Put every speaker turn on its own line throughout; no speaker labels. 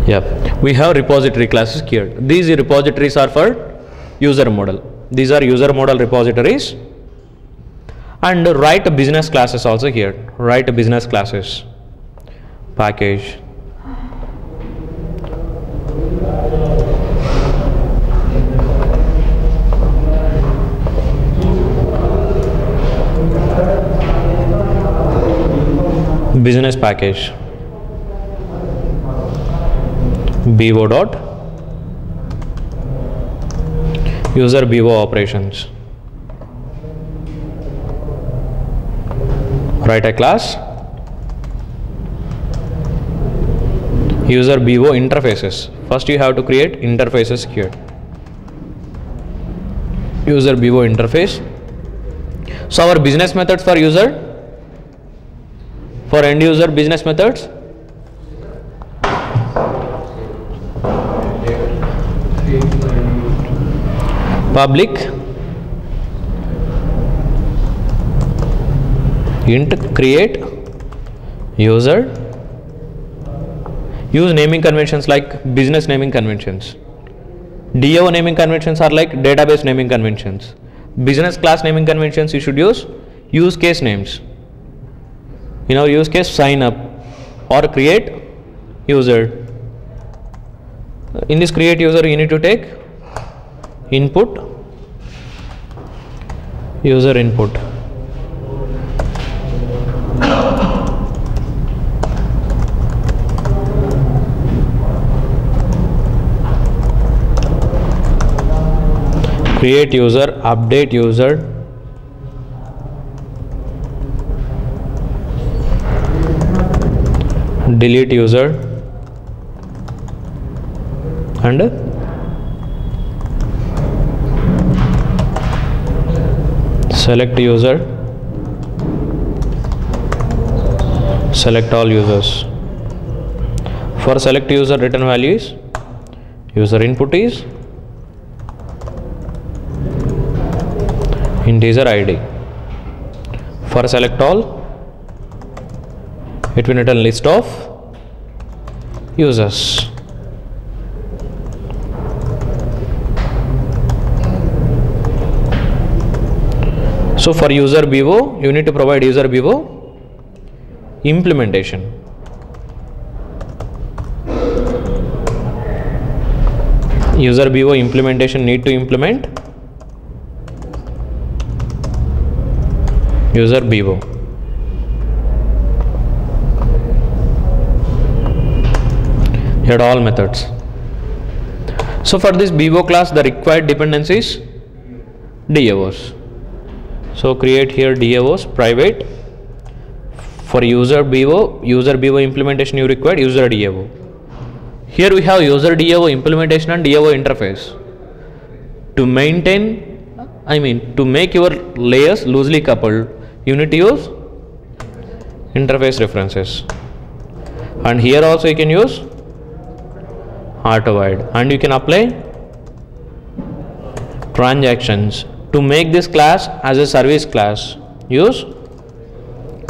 Yeah, we have repository classes here. These repositories are for user model. These are user model repositories. And write business classes also here. Write business classes. Package. Business package. BO dot user BO operations. Write a class user BO interfaces. First you have to create interfaces here. User BO interface. So our business methods for user, for end user business methods, public int create user. Use naming conventions like business naming conventions. DAO naming conventions are like database naming conventions. Business class naming conventions you should use case names. In our use case, sign up or create user. In this create user you need to take input, user input. Create user, update user, delete user, and select user, select all users. For select user, return value is user input is integer ID. For select all, it will return list of users. So for user BO, you need to provide user BO implementation. User BO implementation need to implement user BO. Here all methods. So for this BO class, the required dependencies DAOs. So create here DAOs private. For user BO implementation you require user DAO. Here we have user DAO implementation and DAO interface. To maintain, to make your layers loosely coupled, you need to use interface references. And here also you can use auto-wide, and you can apply transactions. To make this class as a service class, use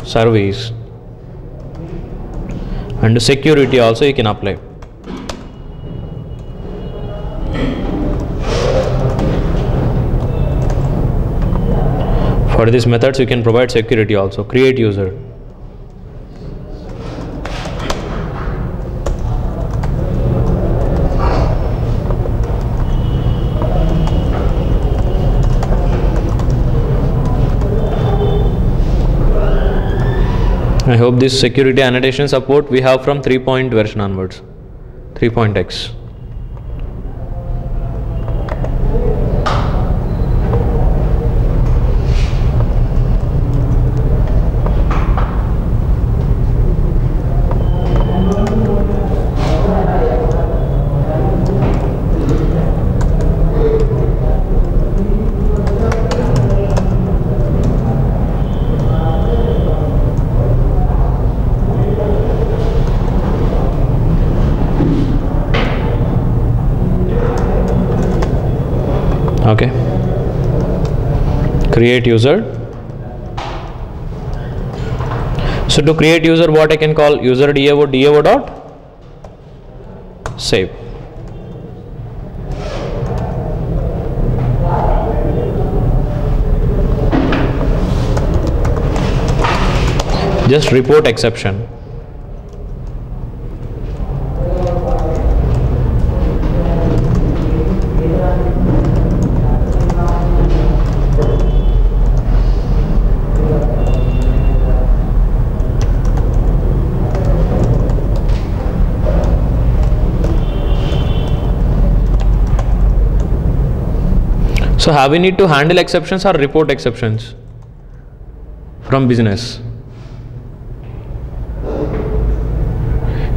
service, and security also you can apply. For these methods you can provide security also. Create user. I hope this security annotation support we have from 3 version onwards, 3.x. Okay, create user. So to create user, what I can call user DAO, DAO dot save. Just report exception. So have we need to handle exceptions or report exceptions from business?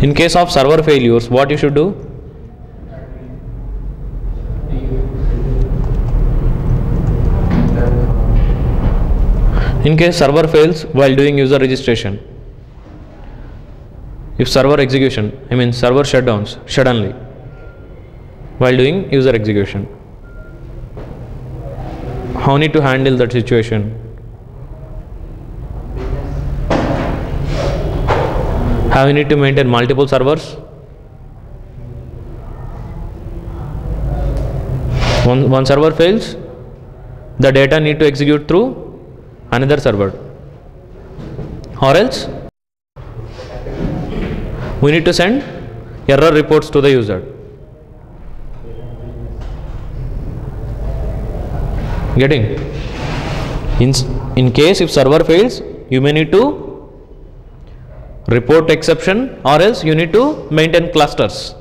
In case of server failures, what you should do? In case server fails while doing user registration, if server execution, server shutdowns suddenly while doing user execution, how need to handle that situation? Have you need to maintain multiple servers? One server fails, the data need to execute through another server, or else we need to send error reports to the user. Getting? In case if server fails, you may need to report exception, or else you need to maintain clusters.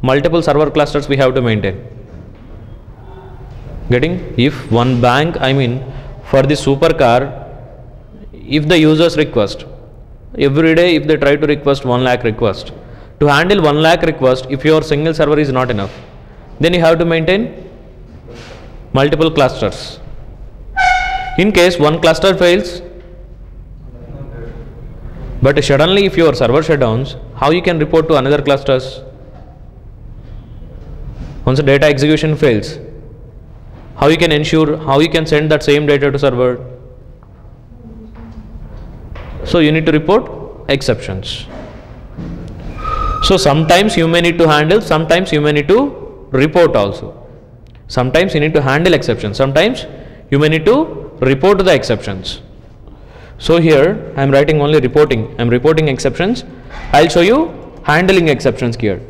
Multiple server clusters we have to maintain. Getting? If one bank, for the supercar, if the users request, every day if they try to request 1 lakh request, to handle 1 lakh request, if your single server is not enough, then you have to maintain multiple clusters. In case one cluster fails, but suddenly if your server shutdowns, how you can report to another clusters? Once the data execution fails, how you can ensure, how you can send that same data to server? So you need to report exceptions. So sometimes you may need to handle, sometimes you may need to report also. Sometimes you need to handle exceptions, sometimes you may need to report the exceptions. So here I am writing only reporting, I am reporting exceptions. I will show you handling exceptions here.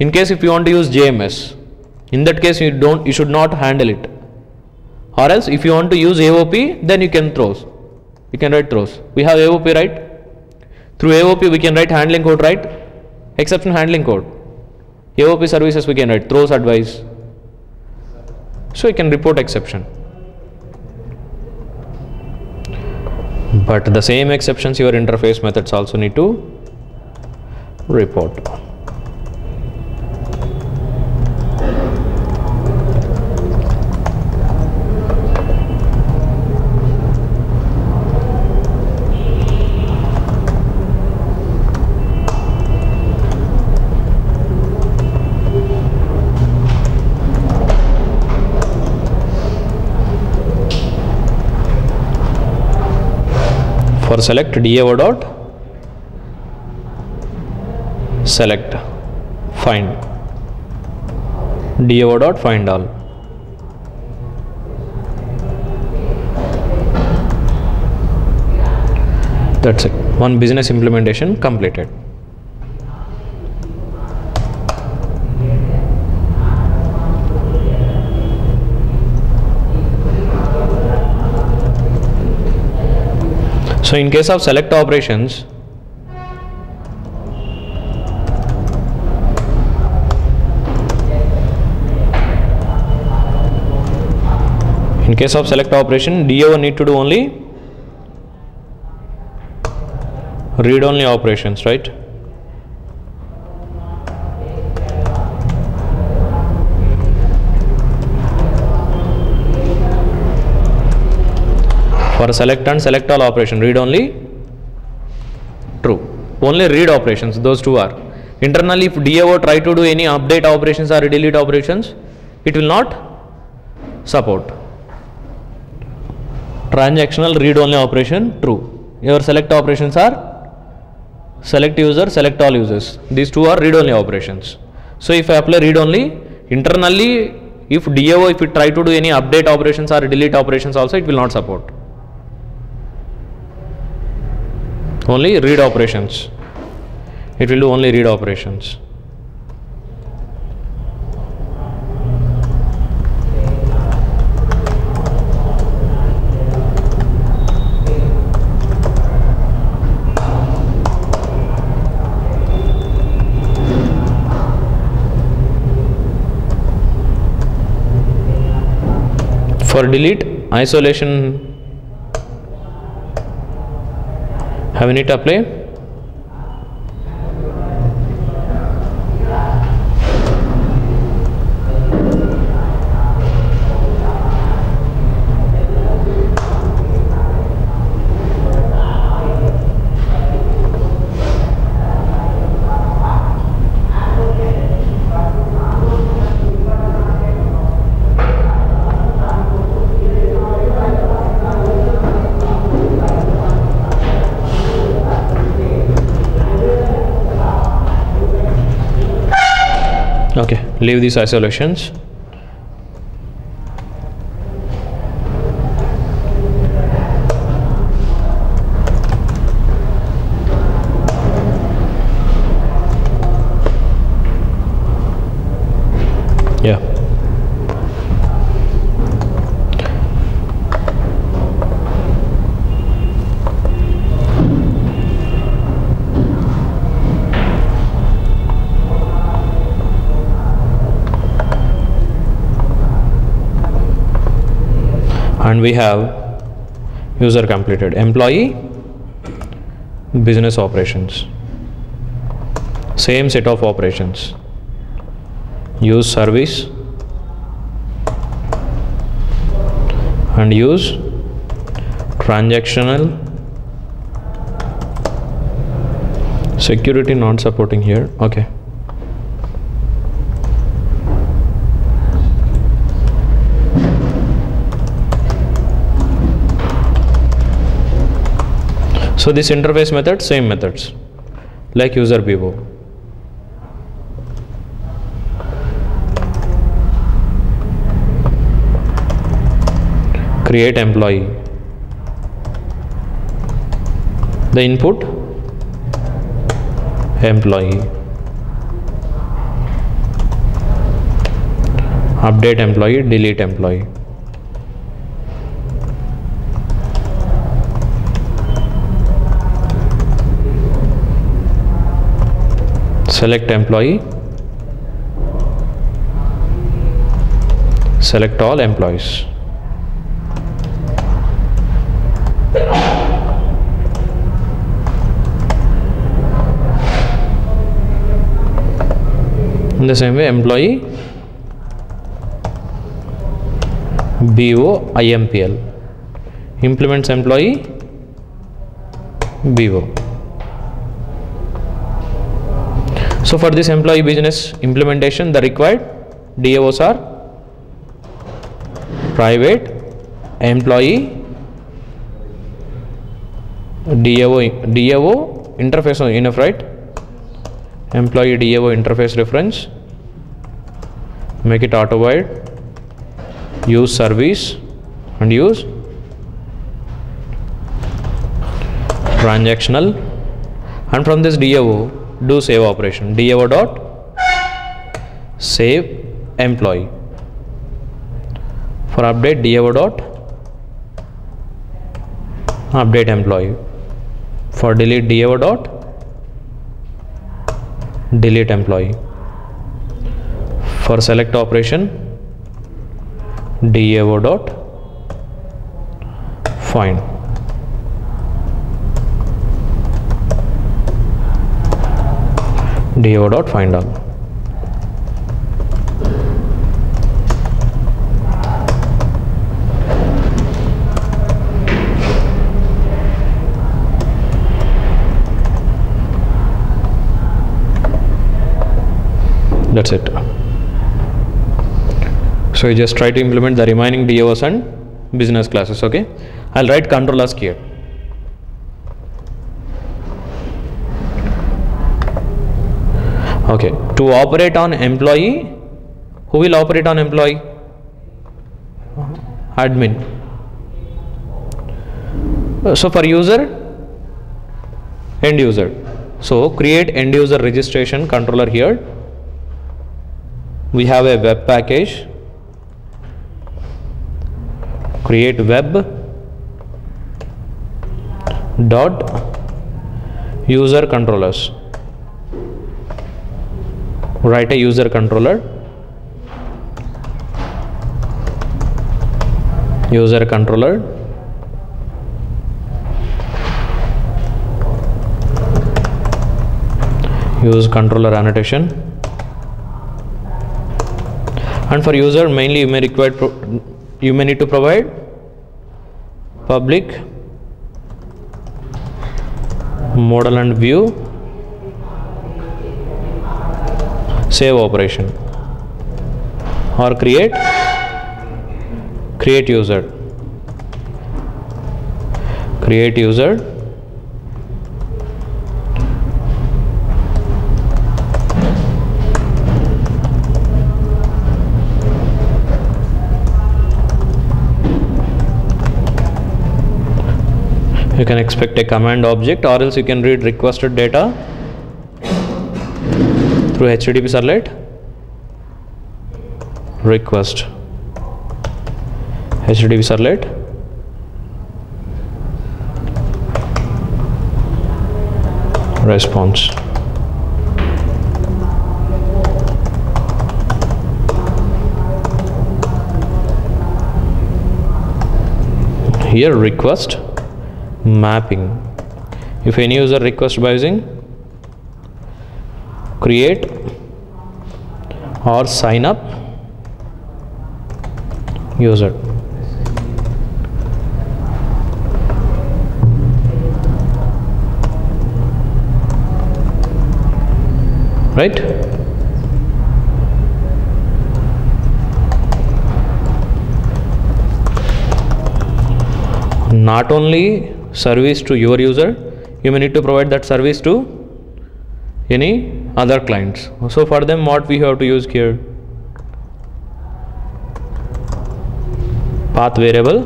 In case if you want to use JMS, in that case you should not handle it. Or else if you want to use AOP, then you can throws. You can write throws. We have AOP, right? Through AOP we can write handling code, right? Exception handling code. AOP services we can write throws advice. So you can report exception. But the same exceptions your interface methods also need to report. For select DAO dot select find DAO dot find all. That's it. One business implementation completed. So in case of select operations, DAO need to do only read only operations, right? For select and select all operation, read only true. Only read operations, those two are. Internally, if DAO try to do any update operations or delete operations, it will not support. Transactional read only operation, true. Your select operations are select user, select all users. These two are read only operations. So if I apply read only, internally if DAO, if we try to do any update operations or delete operations also, it will not support. Only read operations. It will do only read operations. For delete, isolation, have we need to apply? Okay, leave these isolations. Yeah. And we have user completed, employee, business operations, same set of operations, use service and use transactional, security not supporting here. Okay. So this interface method, same methods like user Vivo. Create employee. The input employee. Update employee, delete employee. Select employee, select all employees. In the same way, employee BO IMPL implements employee BO. So for this employee business implementation, the required DAOs are private employee DAO interface enough, right? Employee DAO interface reference, make it auto wide, use service and use transactional, and from this DAO do save operation, DAO dot save employee. For update, DAO dot update employee. For delete, DAO dot delete employee. For select operation, DAO dot find. DAO dot find all. That's it. So you just try to implement the remaining DAOs and business classes. Okay, I'll write control as key. Okay, to operate on employee, who will operate on employee? Admin. So for user, end user. So create end user registration controller here. We have a web package. Create web dot user controllers. Write a user controller. User controller. Use controller annotation. And for user, mainly you may need to provide public model and view save operation, or create user. Create user. You can expect a command object, or else you can read requested data through HTTP servlet. Request HTTP servlet. Response. Here request mapping. If any user request by using create or sign up user. Right? Not only service to your user, you may need to provide that service to any other clients. So for them, what we have to use here? Path variable.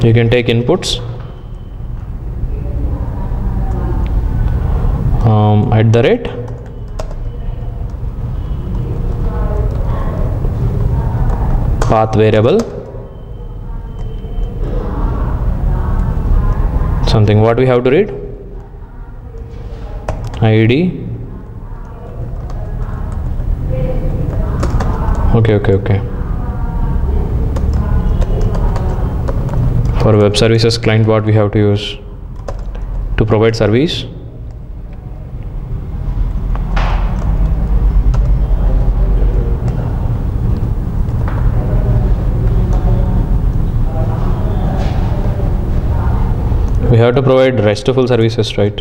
You can take inputs at the rate path variable something. What we have to read? ID. Okay. For web services client, what we have to use to provide service? We have to provide RESTful services, right?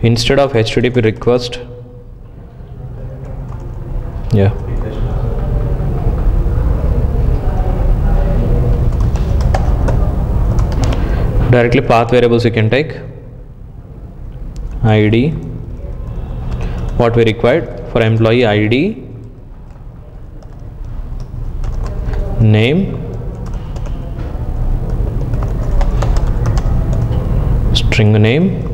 Instead of HTTP request, directly path variables you can take. ID, what we required for employee ID, name, string name,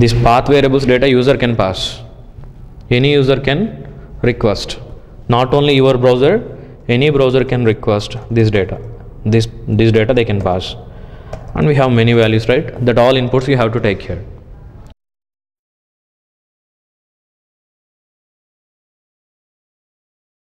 this path variables data user can pass. Any user can request. Not only your browser, any browser can request this data. This data they can pass. And we have many values, right? That all inputs you have to take here.